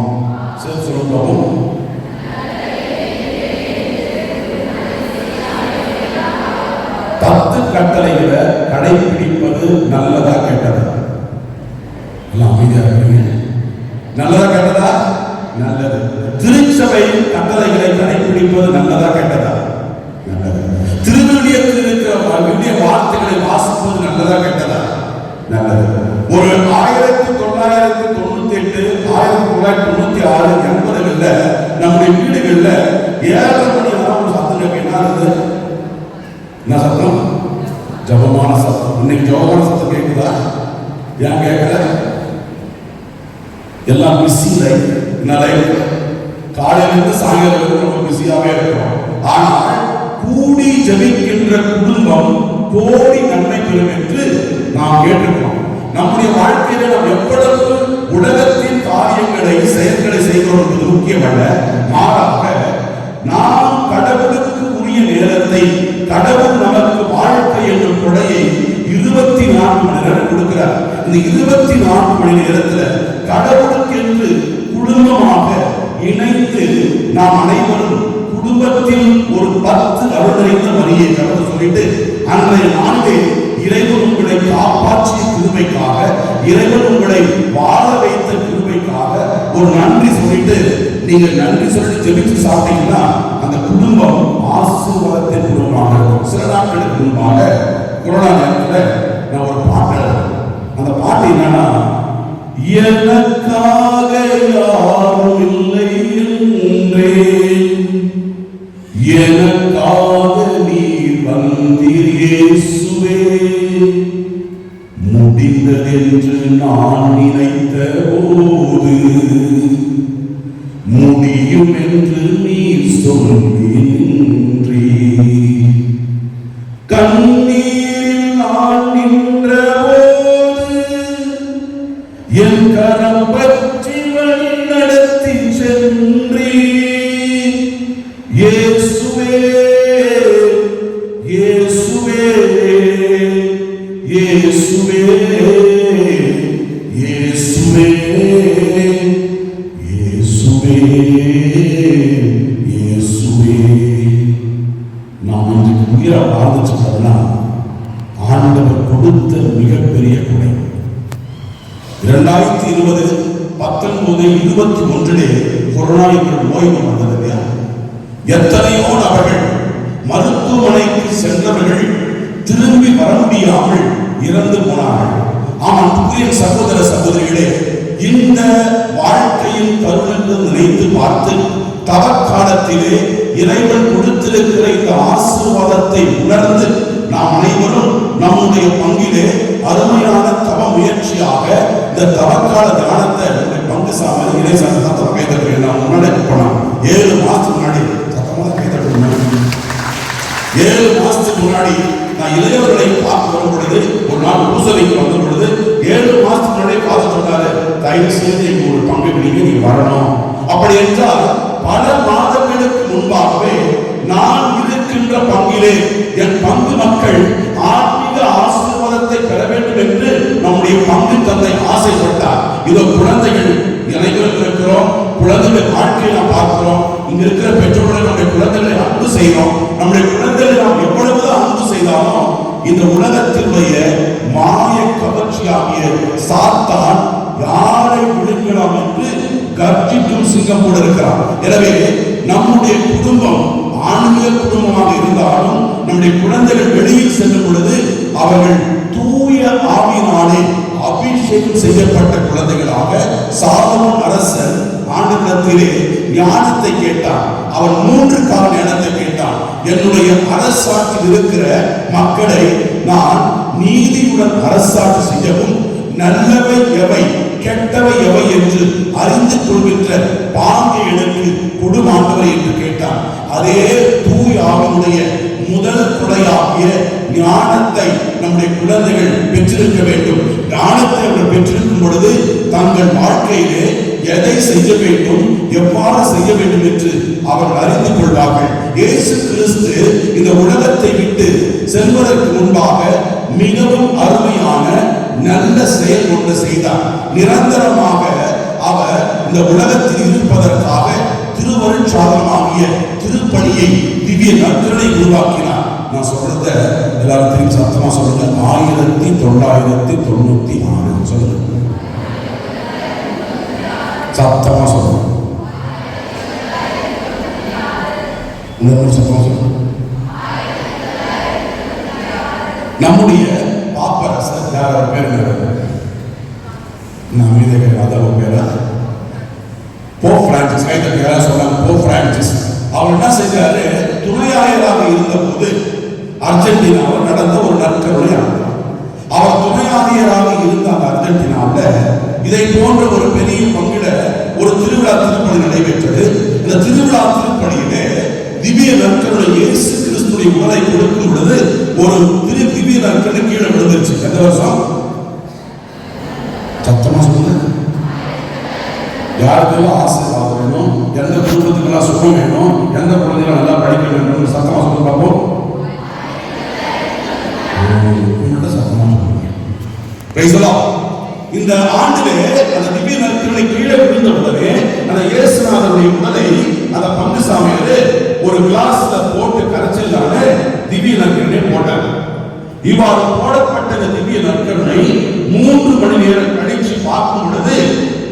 சொல்லுவோம். கட்டளைகளை கடைபிடிப்பது நல்லதா கெட்டதா? எல்லாம் அமைதியா இருக்கீங்க. நல்லதா கெட்டதா? நல்லது. திருச்சபை கட்டளைகளை கடைபிடிப்பது நல்லதா கெட்டதா? நல்லது. திருவிழியத்தில் இருக்கிற வார்த்தைகளை வாசிப்பது நல்லதா கெட்டதா? நல்லது. ஒரு 1998, 1996, 80களில் நம்முடைய வீடுகள்ல 7 மணி ஆகும் சத்தம் கேட்க என்ன சத்தம்? ஜபமான சத்தம். இன்னைக்கு ஜபமான சத்தம் கேட்குதா? ஏன் கேட்கல? எல்லாம் பிஸி லைஃப். என்ன லைஃப்? காலையிலிருந்து சாயங்காலம் ரொம்ப பிஸியாவே இருக்கிறோம். ஆனால் கூடி ஜபிக்கின்ற குடும்பம் கோடி நன்மை பெறும் என்று நாம் கேட்டிருக்கிறோம். நம்முடைய வாழ்க்கையில நாம் எவ்வளவு உலகத்தின் காரியங்களை செயல்களை செய்கிறோம் என்பது முக்கியமல்ல, மாறாக நாம் கடவுளுக்கு உரிய நேரத்தை, கடவுள் நமக்கு வாழ்க்கை என்னும் கொடையை 24 மணி நேரம் கொடுக்கிறார். இந்த 24 மணி நேரத்தில் கடவுளுக்கு என்று குடும்பமாக இணைந்து நாம் அனைவரும் குடும்பத்தில் ஒரு 10 அருள்நிறைந்த மரியை கடவுள் சொல்லிட்டு அன்றைய நாளிலே இறைவன் உங்களை காப்பாற்றிய கிருபைக்காக, இறைவன் உங்களை வாழ வைத்த கிருபைக்காக ஒரு நன்றி சொல்லிட்டு நீங்கள் நன்றி சொல்லி ஜெபிச்சு சாப்பிட்டீங்கன்னா அந்த குடும்பம் ஆசீர்வாதத்தின் குடும்பமாக இருக்கும். சில நாட்களுக்கு முன்பாக கொரோனா நேரத்தில் நான் ஒரு பாட்டு, அந்த பாட்டு என்னன்னா, எனக்காக யாரும் இல்லை என்றே எனக்காக நீ வந்தீர் இயேசுவே, முடிந்ததென்று நான் நினைத்த போது முடியும் என்று நீ சொல்லின்றி, கண்ணீரில் நான் நின்ற போது என் கரம் பற்றி வழி நடத்தி சென்றி, இயேசுவே இயேசுவே இயேசுவே இயேசுவே இயேசுவே இயேசுவே. நாம் இன்றைக்கு உயிரை வாழ்ந்துட்டோம்னா ஆண்டவர் கொடுத்த மிகப்பெரிய கொடை. 2020, 19, 21 கொரோனா என்ற நோய் வந்தது இல்லையா? எத்தனையோ நபர்கள் மருத்துவமனைக்கு சென்றவர்கள் திரும்பி வர முடியாமல் இறந்து போனார்கள். ஆனால் சகோதர சகோதரிகளே, இந்த வாழ்க்கையின் தருணத்தை நினைத்து பார்த்து தவக்காலத்திலே இறைவன் கொடுத்திருக்கிற இந்த ஆசீர்வாதத்தை உணர்ந்து நாம் அனைவரும் நம்முடைய பங்கிலே அருமையான தவ முயற்சியாக இந்த தவக்கால தியானத்தை பங்கு சாமல் இறை சங்கத்தை கைதட்டு நான் முன்னாடி போனோம். 7 மாசத்துக்கு முன்னாடி சத்தமாக கைதட்டு 7 மாசத்துக்கு முன்னாடி நான் இளையவர்களை பார்த்து வரும் பொழுது, ஒரு நாள் பூசலைக்கு வந்த பொழுது 7 மாசத்துக்கு முன்னாடி பார்த்து சொன்னாரு, தயவு செய்து எங்க ஒரு பங்கு பிடிக்க நீங்க வரணும். அப்படி என்றால் பல மாதங்களுக்கு முன்பாகவே நான் இருக்கின்ற பங்கிலே என் பங்கு மக்கள் ஆன்மீக ஆசீர்வாதத்தை பெற வேண்டும் என்று நம்முடைய பங்கு தந்தை ஆசைப்பட்டார். இதோ குழந்தைகள் அனைவரும் இருக்கிறோம். குழந்தைகள் வாழ்க்கையை நாம் பார்க்கிறோம். இங்க இருக்கிற பெற்றோர்கள் நம்முடைய குழந்தைகளை அன்பு செய்கிறோம். நம்முடைய குழந்தைகளை நாம் எவ்வளவுதான் அன்பு செய்தாலும் இந்த உலகத்தினுடைய மாய கவர்ச்சியாகிய சாத்தான் யாரை விழுங்கலாம் என்று கர்ஜிக்கும் சிங்கம் கூட இருக்கிறார். எனவே நம்முடைய குடும்பம் ஆன்மீக குடும்பமாக இருந்தாலும் நம்முடைய குழந்தைகள் வெளியில் செல்லும் பொழுது அவர்கள் தூய ஆவியினாலே அபிஷேகம் செய்யப்பட்ட குழந்தைகளாக சாலமோன் அரசன் ஆண்டவரிடத்திலே ஞானத்தை கேட்டான். அவன் 3 கால ஞானத்தை கேட்டான். என்னுடைய அரசாட்சியில் இருக்கிற மக்களை நான் நீதியுடன் அரசாட்சி செய்யவும் நல்லவை எவை கெட்டவை எவை என்று அறிந்து கொள்கின்ற பாங்கை எனக்கு கொடுமாண்டவை என்று கேட்டான். அதே தூய ஆவியினுடைய முதல் கொடையாகிய ஞானத்தை நம்முடைய குழந்தைகள் பெற்றிருக்க வேண்டும். ஞானத்தை அவர்கள் பெற்றிருக்கும் பொழுது தங்கள் வாழ்க்கையிலே எதை செய்ய வேண்டும், எவ்வாறு செய்ய வேண்டும் என்று அவர்கள் அறிந்து கொள்வார்கள். இயேசு கிறிஸ்து இந்த உலகத்தை விட்டு செல்வதற்கு முன்பாக மிகவும் அருமையான நல்ல செயல் ஒன்று செய்தார். நிரந்தரமாக அவர் இந்த உலகத்தில் இருப்பதற்காக திருவருட்சாதனமாகிய திருப்பணியை திவ்ய நற்கருணை உருவாக்கினார். நான் சொல்றத எல்லாரும் திரும்பி சத்தமா சொல்லுங்க. 1996 சொல்லுங்க, சத்தமா சொல்லுங்க, சத்தமா சொல்லுங்க. நம்முடைய பாப்பரசர் யார் பேர்? நான் மீது அதான் பேரா போப் பிரான்சிஸ். கைத்தட்டி யாராவது சொன்னாங்க போப் பிரான்சிஸ். அவர் என்ன செய்தாரு? துணையாயராக இருந்த போது அர்ஜென்டினாவில் நடந்த ஒரு நற்கருணை ஆண்டார். அவர் துணையாயராக இருந்த அந்த அர்ஜென்டினாவில் இதை போன்ற ஒரு பெரிய பங்கில ஒரு திருவிழா திருப்பணி நடைபெற்றது. இந்த திருவிழா திருப்பணியிலே திவ்ய நற்கருணை இயேசு கிறிஸ்துவின் உடலை கொடுக்கும் பொழுது ஒரு திவ்ய நற்கருணை கீழே விழுந்துருச்சு. எந்த வருஷம்? சத்தமா சொல்லுங்க. யாருக்கெல்லாம் ஆசீர்வாதம் வேணும், எந்த குடும்பத்துக்கெல்லாம் சுகம் வேணும், எந்த குழந்தைகள் நல்லா படிக்க வேண்டும், சத்தமா சொல்ல பார்ப்போம். சத்தமா சொல்லுங்க. இந்த ஆண்டிலே அந்த திவ்ய நற்கருணை கீழே விழுந்த உடனே அந்த இயேசுநாதருடைய உடலை அந்த பங்கு சாமியாரு ஒரு கிளாஸ்ல போட்டு கரைச்சலான திவ்ய நற்கருணை போட்டாங்க. இவ்வாறு போடப்பட்ட இந்த திவ்ய நற்கருணை 3 மணி நேரம் கழிச்சு பார்க்கும் பொழுது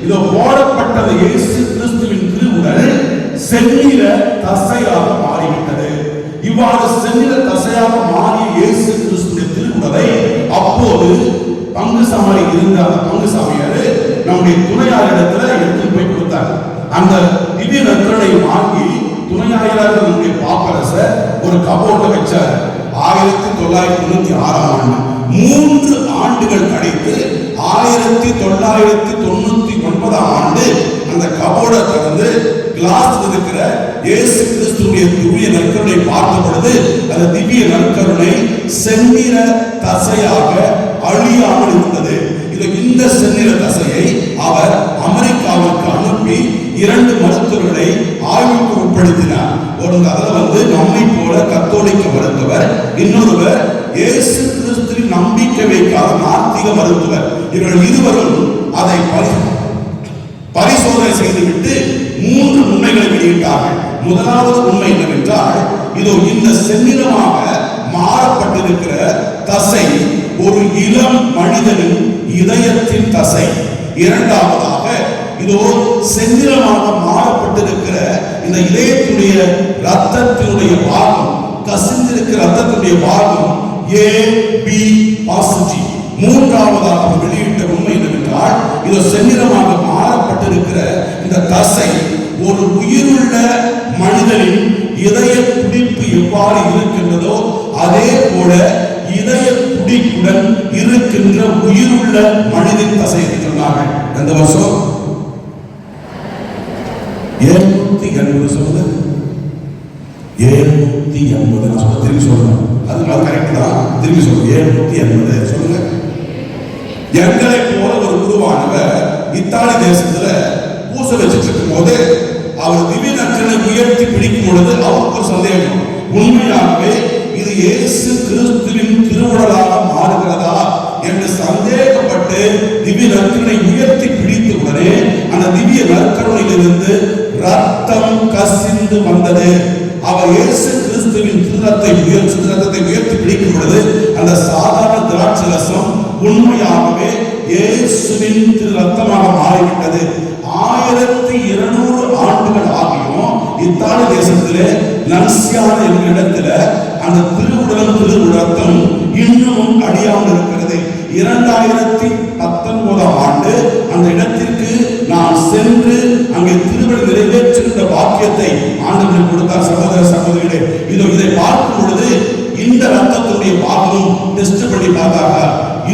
இதோ போடப்பட்ட இயேசு கிறிஸ்துவின் திருவுடல் செந்நிற தசையாக மாறிவிட்டது. இவ்வாறு செந்நிற தசையாக மாறிய இயேசு கிறிஸ்துவின் திருவுடலை அப்போது பங்கு சாமி இருந்த அந்த பங்கு சாமியாரு நம்முடைய துணையாரிடத்துல எடுத்து போய் கொடுத்தார். அந்த திவ்ய நற்கருணை வாங்கி துணையாயராக நம்முடைய பாப்பரசர் ஒரு கபோர்ட்ல வச்சார். 1996 ஆண்டு 3 ஆண்டுகள் கழித்து 1999 ஆண்டு அந்த கபோர்டை திறந்து கிளாஸ் இருக்கிற இயேசு கிறிஸ்துவின் திவ்ய நற்கருணை பார்த்த பொழுது அந்த திவ்ய நற்கருணை செந்நிற தசையாக அழியாமல் இருந்தது. இந்த செந்நிற தசையை அவர் அமெரிக்காவுக்கு அனுப்பி 2 மருத்துவர்களை ஆய்வுக்கு உட்படுத்தினார். ஒரு அதுல நம்மை போல கத்தோலிக்க மருத்துவர், இன்னொருவர் இயேசு கிறிஸ்துவின் நம்பிக்கை வைக்காத நாத்திக மருத்துவர். இவர்கள் இருவரும் அதை பரிசோதனை செய்துவிட்டு 3 உண்மைகளை வெளியிட்டார்கள். முதலாவது உண்மை என்னவென்றால், இதோ இந்த செந்நிறமாக மாறப்பட்டிருக்கிற தசை ஒரு இளம் மனிதனின் இதயத்தின் தசை. இரண்டாவதாக இதோ செந்நிறமாக மாறப்பட்டிருக்கிற இந்த இதயத்துடைய ரத்தத்தினுடைய பாகம், கசிந்திருக்கிற ரத்தத்தினுடைய பாகம் AB பாசிட்டிவ். மூன்றாவதாக வெளியிட்ட உண்மை என்னவென்றால், இதோ செந்நிறமாக மாறப்பட்டிருக்கிற இந்த தசை ஒரு உயிருள்ள மனிதனின் இதய துடிப்பு எவ்வாறு இருக்கின்றதோ அதே போல இதய துடிப்புடன் இருக்கின்ற உயிருள்ள மனிதன் தசை என்று சொன்னார்கள். எந்த வருஷம்? 780 சொல்லுங்க. 780. நான் சொல்ல திரும்பி சொல்றேன். அது கரெக்ட் தான். திரும்பி சொல்லுங்க. 780 சொல்லுங்க. எங்களை போல ஒரு குருவானவர் இத்தாலி தேசத்துல பூச வச்சுட்டு இருக்கும் போது அவர் திவ்ய நற்கருணை உயர்த்தி பிடிக்கும் பொழுது அவருக்கு ஒரு சந்தேகம், உண்மையாகவே இது இயேசு கிறிஸ்துவின் திருவுடலாக மாறுகிறதா என்று சந்தேகப்பட்டு திவ்ய நற்கருணை உயர்த்தி பிடித்த உடனே அந்த திவ்ய நற்கருணையிலிருந்து ரத்தம் கசிந்து வந்தது. அவர் இயேசு கிறிஸ்துவின் ரத்தத்தை உயர்த்தி பிடிக்கும் பொழுது அந்த சாதாரண திராட்சை ரசம் உண்மையாகவே இயேசுவின் ரத்தமாக மாறிவிட்டது. 1200 ஆண்டுகள் ஆகியும் இத்தாலி தேசத்திலே நன்சியான என்ற இடத்துல அந்த திருவுடலும் ரத்தம் இன்னமும் அழியாமல் இருக்கிறது. 2019 ஆண்டு அந்த இடத்திற்கு நான் சென்று அங்கே திருவிழா நிறைவேற்றுகின்ற வாக்கியத்தை ஆண்டவருக்கு கொடுத்தார். சகோதர சகோதரிகளே, இதை பார்க்கும் பொழுது இந்த ரத்தத்துடைய பாகமும் டெஸ்ட் பண்ணி பார்த்தாங்க,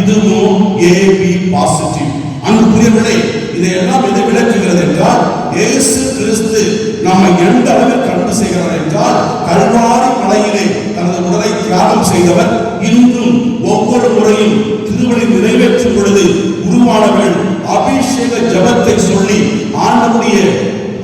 இதுவும் ஏபி பாசிட்டிவ். அன்புக்குரியவர்களே, இதையெல்லாம் இதை விளக்குகிறது என்றால் இயேசு கிறிஸ்து நம்மை எந்த அளவில் கண்டு செய்கிறார் என்றால், கல்வாரி மலையிலே தனது உடலை தியாகம் செய்தவர் இன்றும் ஒவ்வொரு முறையும் திருவழி நிறைவேற்றும் பொழுது உருவானவர்கள் அபிஷேக ஜபத்தை சொல்லி ஆண்டவருடைய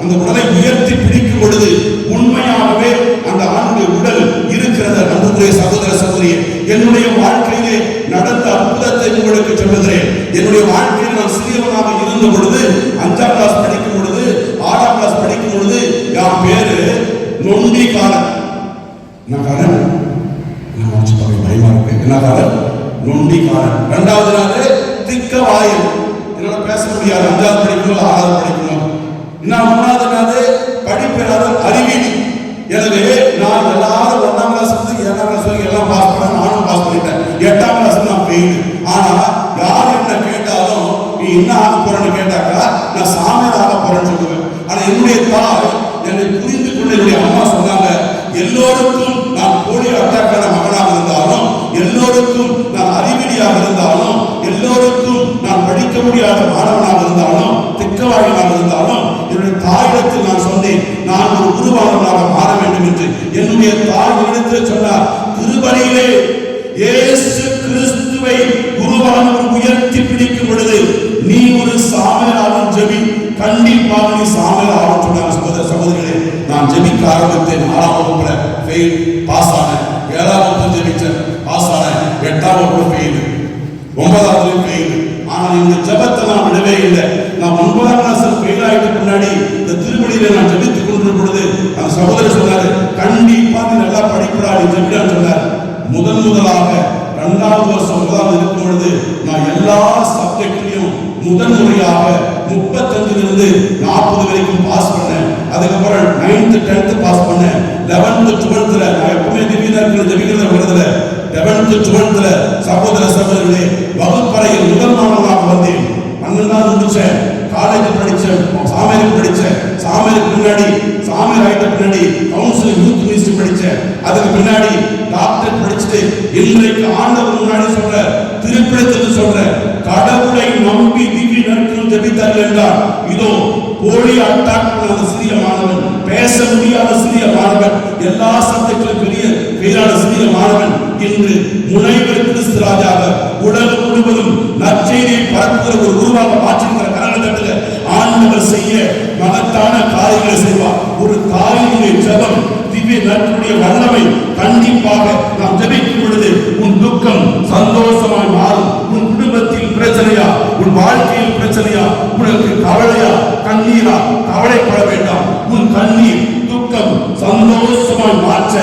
அந்த உடலை உயர்த்தி பிடிக்கும் பொழுது உண்மையாகவே அந்த ஆண்டுடைய உடல் இருக்கிறது. அன்புக்குரிய சகோதர சகோதரியே, என்னுடைய வாழ்க்கையிலே நடந்த அற்புதத்தை உங்களுக்கு சொல்லுகிறேன். என்னுடைய வாழ்க்கையில் நான் சிறியவனாக இருந்த பொழுது 5ஆம் கிளாஸ் படிக்கும் பொழுது 6ஆம் கிளாஸ் படிக்கும் பொழுது என் பேரு நொண்டிக்காரன். என்ன காரன்? பயமா இருக்கு. என்ன காரன்? நொண்டிக்காரன். 2வது நாள் திக்க வாயில், என்னால பேச முடியாது. 5ஆவது படிக்கணும் 6ஆவது படிக்கணும். இன்னும் 3வது நாள் படிப்பெறாத அறிவியல். எனவே நான் எல்லாரும் 1ஆம் கிளாஸ் 7ஆம் கிளாஸ் வரைக்கும் எல்லாம் பாஸ் பண்ண, நானும் பாஸ் பண்ணிட்டேன். 8ஆம் கிளாஸ் நான் ஃபெயில். ஆனா யார் என்ன கேட்டாலும் நீ என்ன ஆக போறேன்னு கேட்டாக்கா நான் சாமியார் ஆக போறேன்னு சொல்லுவேன். ஆனா என்னுடைய தாய் என்னை புரிந்து கொள்ள என்னுடைய அம்மா சொன்னாங்க, எல்லோருக்கும் நான் போலியோ அட்டாக்கான மகனாக இருந்தாலும், எல்லோருக்கும் நான் அறிவிலியாக இருந்தாலும், எல்லோருக்கும் நான் படிக்க முடியாத மாணவனாக இருந்தாலும், திக்கவாயினாக இருந்தாலும், என்னுடைய தாயிடத்தில் நான் சொன்னேன், நான் ஒரு குருவானவனாக மாற வேண்டும் என்று. என்னுடைய தாய் இடத்தில் சொன்னார், திருவழியிலே இயேசு கிறிஸ்துவை குருவானவர் உயர்த்தி பிடிக்கும் பொழுது நீ ஒரு சாமியாராக ஜெபி, கண்டிப்பாக நீ சாமியாராக சொன்னார். சகோதர சகோதரிகளே, நான் ஜெபிக்க ஆரம்பித்தேன். 6ஆம் வகுப்புல ஃபெயில், பாஸ் ஆனேன். 7ஆம் வகுப்பு ஜெபிச்சேன், பாஸ் ஆனேன். 8ஆம் வகுப்பு ஃபெயில், 9வது ஃபெயில். ஆனால் இந்த ஜெபத்தை நான் விடவே இல்லை. நான் 9ஆம் கிளாஸ் ஃபெயில் ஆயிட்டு முன்னாடி இந்த திருப்பலியில நான் ஜெபித்துக் கொண்டிருக்கும் பொழுது அந்த சகோதரர் சொன்னாரு, கண்டிப்பா நீ நல்லா படிப்படா, நீ ஜெபிடான்னு சொன்னார். முதலாக 2வது வருஷம் 9வது இருக்கும் பொழுது நான் எல்லா சப்ஜெக்ட்லயும் முதல் முறையாக 35 40 வரைக்கும் பாஸ் பண்ணேன். அதுக்கப்புறம் 9th 10th பாஸ் பண்ணேன். 11th 12th நான் எப்பவுமே ஜெபிக்கிறத விடுறதில்ல. 11th 12th சகோதர சகோதரிகளே, வகுப்பறையில் முதல் மாணவனாக வந்தேன். 12வது முடிச்சேன். காலேஜ் படிச்சேன், சாமியாருக்கு படிச்சேன். சாமியாருக்கு முன்னாடி சாமியார் ஆயிட்ட பின்னாடி கவுன்சிலிங் யூத் மினிஸ்ட்ரி படிச்சேன். அதுக்கு பின்னாடி டாக்டர் படிச்சுட்டு இன்றைக்கு ஆண்டவர் முன்னாடி சொல்ற திருப்பிடத்தில் சொல்ற, கடவுளை நம்பி திவ்ய நற்கருணை ஜெபித்தார்கள் என்றால் இதோ போலியோ அட்டாக் பண்ணாத சிறிய மாணவன், பேச முடியாத சிறிய மாணவன், எல்லா சப்ஜெக்டிலும் பெரிய பெயரான சிறிய மாணவன் இன்று முனைவர் கிறிஸ்து ராஜாக உலகம் முழுவதும் நற்செய்தியை பரப்புகிற ஒரு உருவாக மாற்றிருக்கிற கரங்களை தட்டுக. ஆண்டவர் செய்ய மகத்தான காரியங்களை செய்வார். ஒரு தாயினுடைய ஜெபம், திவ்ய நற்கருணையுடைய வல்லமை கண்டிப்பாக நாம் ஜெபிக்கும் பொழுது உன் துக்கம் சந்தோஷமாய் மாறும். உன் குடும்பத்தில் பிரச்சனையா, உன் வாழ்க்கையில் பிரச்சனையா, உனக்கு கவலையா, கண்ணீரா, கவலைப்பட வேண்டாம். உன் கண்ணீர் துக்கம் சந்தோஷமாய் மாற்ற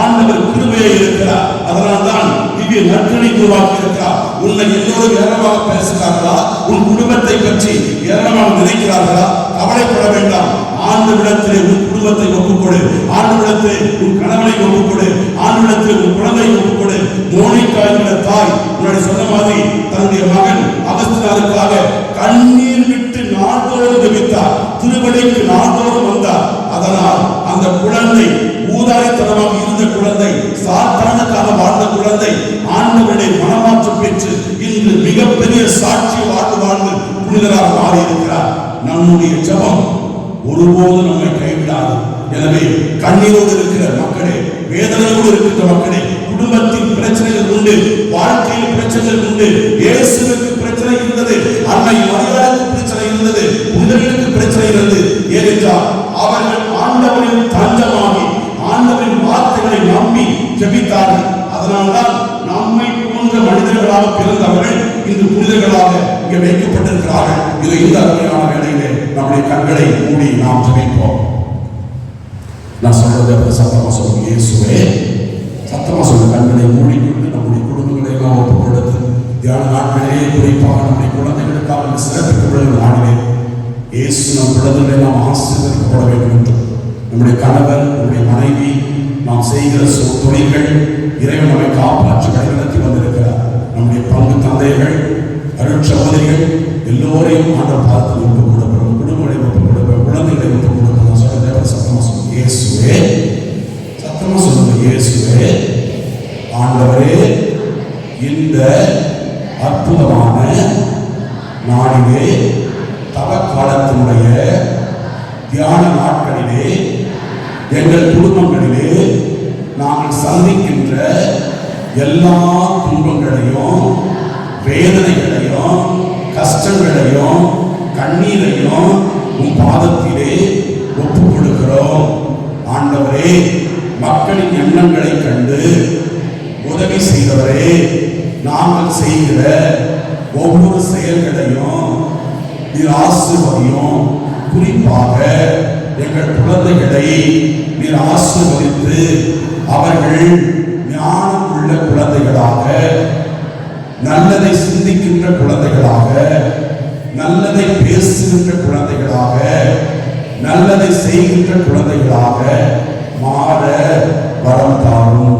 ஆண்டவர் கிருபையாக இருக்கிறார். அதனால்தான் திவ்ய நற்கருணை உருவாக்கி இருக்கிறார். உன்னை எல்லோரும் ஏராளமாக பேசுகிறார்களா, உன் குடும்பத்தை பற்றி ஏராளமாக நினைக்கிறார்களா, கவலைப்பட வேண்டாம். ஆண்டவரிடத்திலே உன் குடும்பத்தை ஒப்புக்கொடு, ஆண்டவரிடத்திலே உன் கணவனை ஒப்புக்கொடு, ஆண்டவரிடத்திலே உன் குழந்தையை ஒப்புக்கொடு. மோனிகா என்கிற தாய் உன்னுடைய சொன்ன மாதிரி தன்னுடைய மகன் அகஸ்தினாருக்காக கண்ணீர் விட்டு நாள்தோறும் ஜெபித்தார். திருவடிக்கு நாள்தோறும் வந்தார். அதனால் அந்த குழந்தை ஊதாரித்தனமாக இருந்த குழந்தை, சாத்தானுக்காக வாழ்ந்த குழந்தை ஆண்டவருடைய மனமாற்றம் பெற்று இன்று மிகப்பெரிய சாட்சி வாழ்ந்து புனிதராக மாறி இருக்கிறார். நம்முடைய ஜெபம் ஒருபோது நம்மை கைவிடாது. எனவே கண்ணீரோடு இருக்கிற மக்களே, வேதனையோடு இருக்கிற மக்களே, குடும்பத்தில் பிரச்சனைகள் உண்டு, வாழ்க்கையில் பிரச்சனைகள் உண்டு. இயேசுவுக்கு பிரச்சனை இருந்தது, அன்னை மரியாதைக்கு பிரச்சனை இருந்தது, புனிதர்களுக்கு பிரச்சனை இருந்தது. ஏனென்றால் அவர்கள் ஆண்டவரின் தஞ்சமாகி ஆண்டவரின் வார்த்தைகளை நம்பி ஜெபித்தார்கள். அதனால்தான் நம்மை போன்ற மனிதர்களாக பிறந்தவர்கள் வந்திருக்கிறார்கள். இது இந்த அருமையான வேளையிலே நம்முடைய கண்களை மூடி நாம் ஜெபிப்போம். நான் சொல்றது சத்தமா சொல்லுங்க. இயேசுவே, சத்தமா சொல்லுங்க. கண்களை மூடிக்கொண்டு நம்முடைய குடும்பங்களை எல்லாம் ஒப்புக் கொடுத்து தியான நாட்களிலே குறிப்பாக நம்முடைய குழந்தைகளுக்காக சிறப்பிக்கப்படுகிற நாளிலே இயேசு நம் குழந்தைகளை நாம் ஆசீர்வதிக்கப்பட வேண்டும் என்று நம்முடைய கணவர், நம்முடைய மனைவி, நாம் செய்கிற தொழில்கள் இறைவன் நம்மை காப்பாற்றி வழிநடத்தி வந்திருக்கிறார். நம்முடைய பங்கு தந்தைகள், அருள் சகோதரிகள் எல்லோரையும் ஆண்டவர் பார்த்து ஒப்புக் கொடுப்போம். குடும்பங்களை ஒப்புக் கொடுப்போம். குழந்தைகளை ஒப்புக் கொடுப்போம். சொல்ல சத்தமா சொல்லுங்க. இயேசுவே, சத்தமா சொல்லுங்க. இயேசுவே, ஆண்டவரே, இந்த அற்புதமான நாளிலே தவக்காலத்தினுடைய தியான நாட்களிலே எங்கள் குடும்பங்களிலே நாங்கள் சந்திக்கின்ற எல்லா துன்பங்களையும், வேதனைகளையும், கஷ்டங்களையும், கண்ணீரையும் உன் பாதத்திலே ஒப்புக் கொடுக்கிறோம். ஆண்டவரே, மக்களின் எண்ணங்களை கண்டு உதவி செய்தவரே, நாங்கள் செய்கிற ஒவ்வொரு செயல்களையும் நீர் ஆசீர்வதியும். குறிப்பாக எங்கள் குழந்தைகளை நீர் ஆசீர்வதித்து அவர்கள் ஞானம் உள்ள குழந்தைகளாக, நல்லதை சிந்திக்கின்ற குழந்தைகளாக, நல்லதை பேசுகின்ற குழந்தைகளாக, நல்லதை செய்கின்ற குழந்தைகளாக மாற வரம் தாரும்.